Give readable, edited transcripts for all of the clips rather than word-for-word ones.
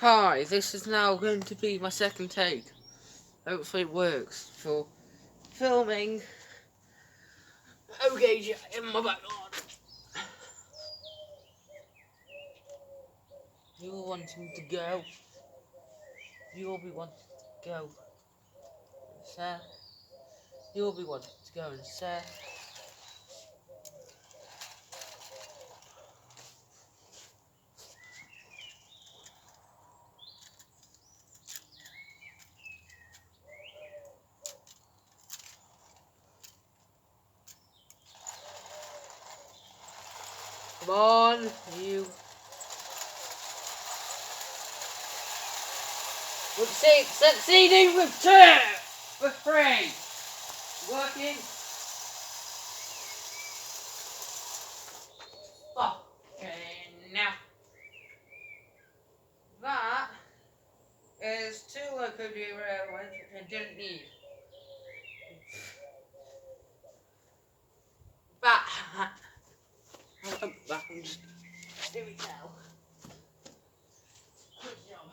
Hi, this is now going to be my second take. Hopefully it works for filming. Okay, in my backyard. You're wanting to go. You'll be wanting to go. Sir. You'll be wanting to go and sir. Come on, you. Succeeding with two! With three! Working? Okay, now. That is two loco derailments which I didn't need. But I'm just doing it now. Good job.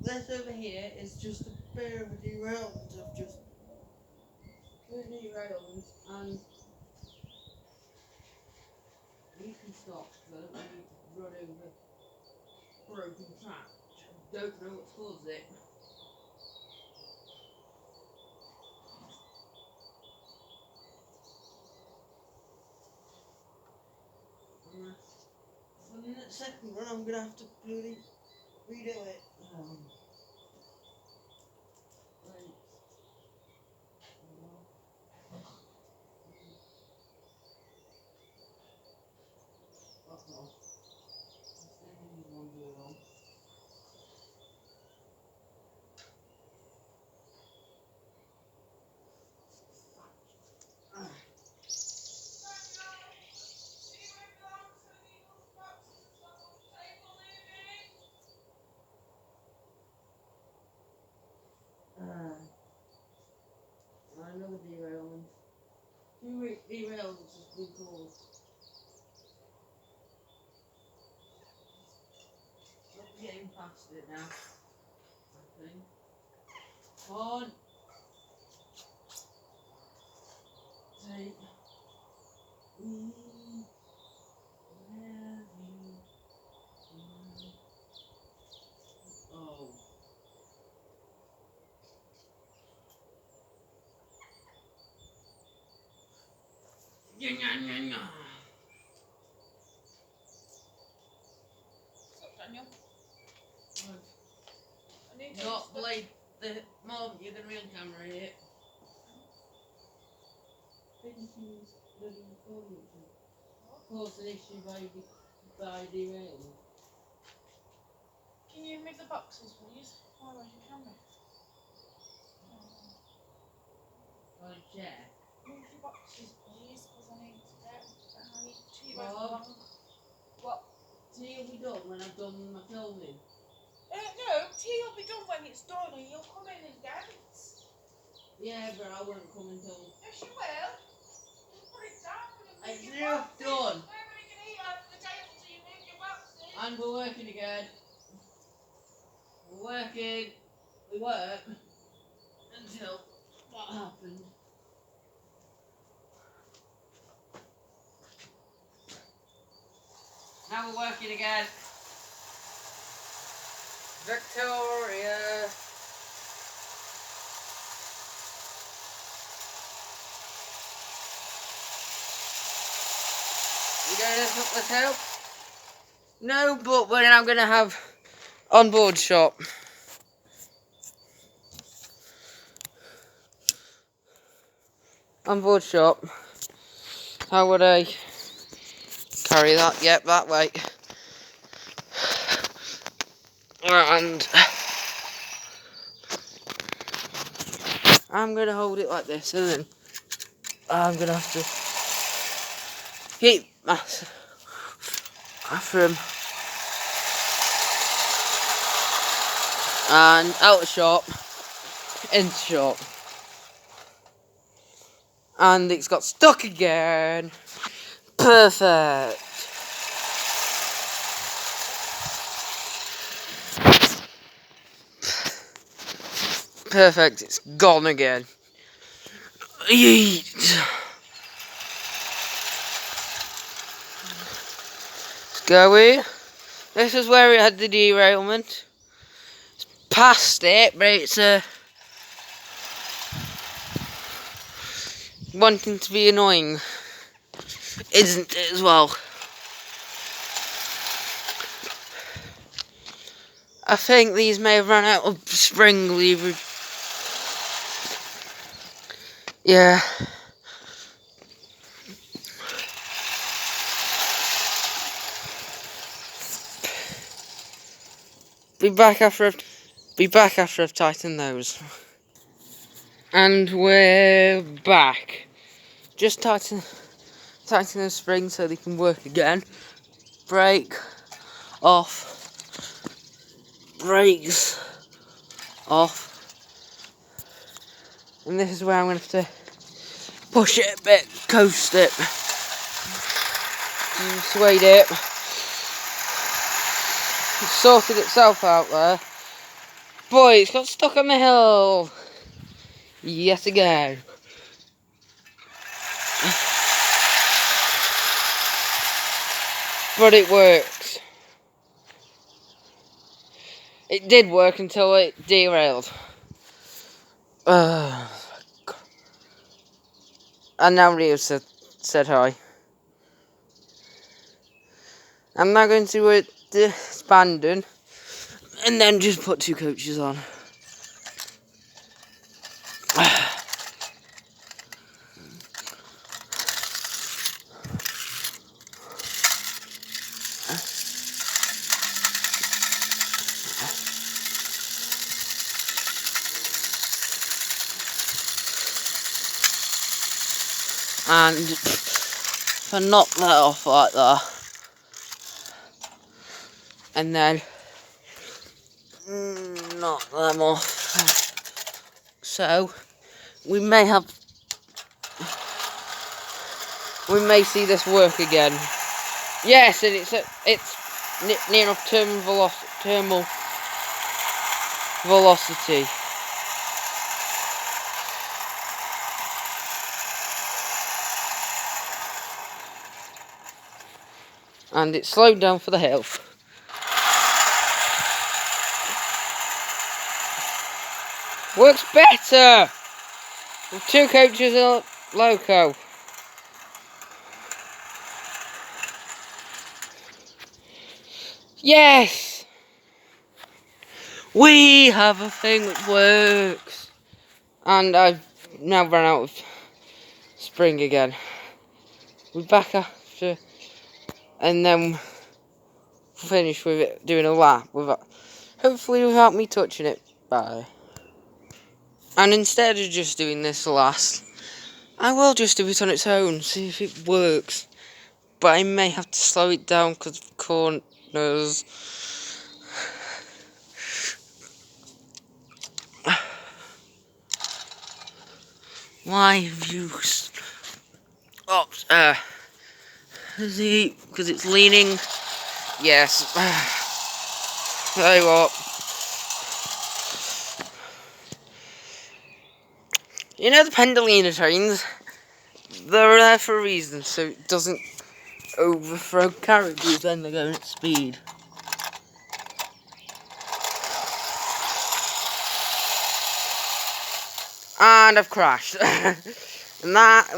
This over here is just a pair of derailments of just two derailments, and you can stop because I don't need to run over broken track. I don't know what's caused it. For the second one, I'm gonna have to bloody redo it. Right. Uh-oh. One going on. Another derailment. Two derailments has been caused. I'm getting past it now, I think. On. Take me where you want. Oh. Stop, Daniel. I need to Not blade the mom, you're gonna be on camera here. Cause an issue by derailment. Can you move the boxes, please? While I can camera. On a chair. Move the boxes, please, because I need to go. I need to What? What? Tea will be done when I've done my filming. No, tea will be done when it's done and you'll come in and dance. Yeah, but I won't come until Yes, you will. You put it down and move it's your nearly boxes. done. Nobody can eat off the table till you move your boxes. And we're working again. We're working. We work until that happened. Now we're working again. Victoria. You don't hook the tail? No, but we're now going to have onboard shop. Onboard shop. How would I carry that? Yep, that way. And I'm going to hold it like this, and then I'm going to have to keep my from and out of shop, into shop. And it's got stuck again. Perfect. Perfect, it's gone again. Yeet. Let's go in. This is where it had the derailment. It's past it, but it's wanting to be annoying, isn't it, as well? I think these may have run out of spring lever. Yeah. Be back after I've tightened those. And we're back. Just tighten the springs so they can work again. Brake off. Brakes off. And this is where I'm going to have to push it a bit, coast it, suede it. It's sorted itself out there. Boy, it's got stuck on the hill yet again. But it works. It did work until it derailed. And now Rio said hi. I'm now going to abandon and then just put 2 coaches on. And if I knock that off like that, and then knock them off, so we may see this work again. Yes, and it's near enough terminal velocity. And it's slowed down for the hill. Works better with 2 coaches and a loco. Yes! We have a thing which works. And I've now run out of spring again. We're back after, and then finish with it doing a lap hopefully without me touching it. Bye. And instead of just doing this last, I will just do it on its own, see if it works. But I may have to slow it down because of corners. Why have you stopped? Because it's leaning. Yes. Tell you what. You know the Pendolino trains? They're there for a reason, so it doesn't overthrow carriages when they're going at speed. And I've crashed. And that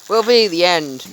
will be the end.